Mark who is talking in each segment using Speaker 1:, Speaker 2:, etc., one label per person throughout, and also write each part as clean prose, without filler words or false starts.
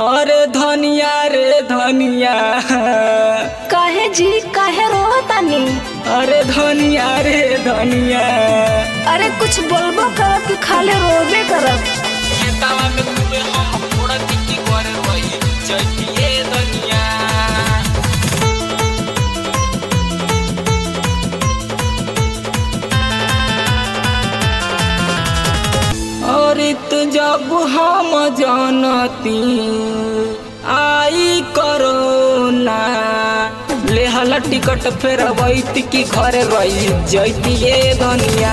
Speaker 1: अरे धनिया रे धनिया
Speaker 2: काहे जी काहे रोतानी?
Speaker 1: अरे धनिया रे धनिया
Speaker 2: अरे कुछ बोलबो कर कि खाली रोबे करब।
Speaker 1: खेतावा में खूबे हम फोड़ती की करे रही जइतिए धनिया। अरे तो जब हम जानती आई कोरोना लेहला टिकट फेर वैत की घर रही जइतिए धनिया।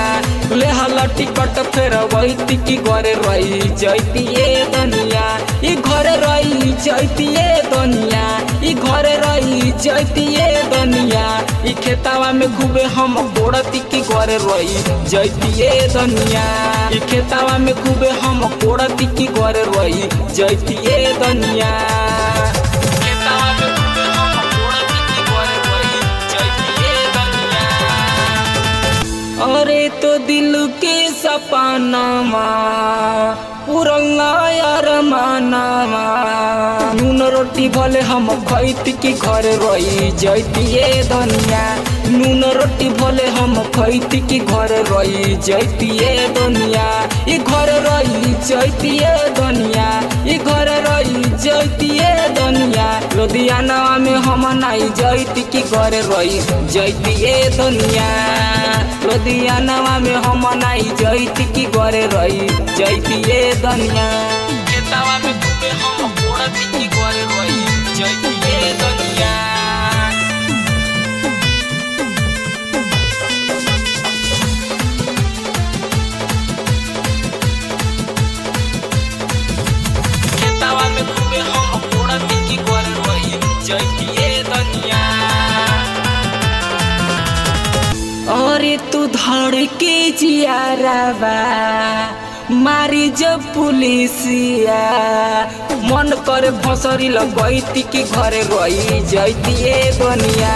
Speaker 1: लेहला टिकट फेर वैत की घर रही जइतिए धनिया। ई घर रही जइतिए धनिया, ई घर रही जइतिए धनिया। ई खेतावा में खूबे हम कोड़ती की घर रही जइतिए धनिया। ई खेतावा में खूबे हम कोड़ती की घर रही जइतिए धनिया। अरे तो दिल के सपनामा पुरंगा यार मानामा नून रोटी भले हम खैत की घर रही जइतिए धनिया। नून रोटी भले हम खैत की घर रही जइतिए धनिया। ई घर रही जइतिए धनिया, ई घर रही जइतिए धनिया। लुधियाना में हम नाई जइत की घर रही जइतिए धनिया। लुधियाना में हम नाई जइत की घर रही जइतिए धनिया। खेतावा में खूबे हम फोड़ती की घर रही जइतिए धनिया। खेतावा में खूबे हम फोड़ती की घर रही जइतिए धनिया। अरे तू धड़ के जियारावा मारी जब पुलिसिया मन करे फसरी लगैती की घरे रही जइतिए धनिया।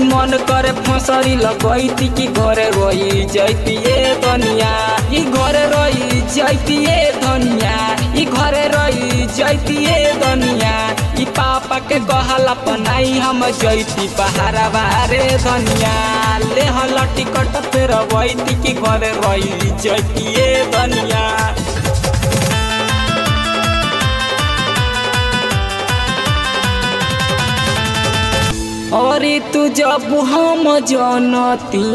Speaker 1: मन करे फसरी लगैती की घरे रही जइतिए धनिया। ई घरे रही जइतिए धनिया, ई घरे रही जइतिए धनिया। ई पापा के कहला पनाई हम जइती पहाड़वा रे धनिया। लेहला टिकट फेर वैती की घरे रही जइतिए धनिया। अरे तू जब हम जानती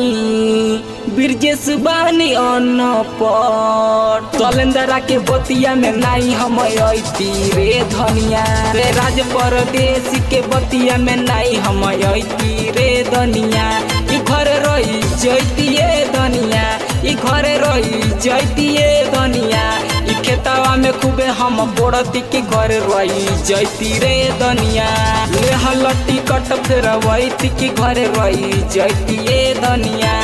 Speaker 1: ब्रिजेश बानी अनपढ़ तलेंदरा के बतिया में नाई हम अइती रे धनिया। रे राज परदेसी के बतिया में नाई हम अइती रे धनिया। ई घर रही जइतिए धनिया, ई घर रही जइतिए धनिया। ई खेतावा में खूबे हम बोड़ती की घर रही जइती रे धनिया। लेहला टिकट फेर वैत की घर रही जइतिए धनिया।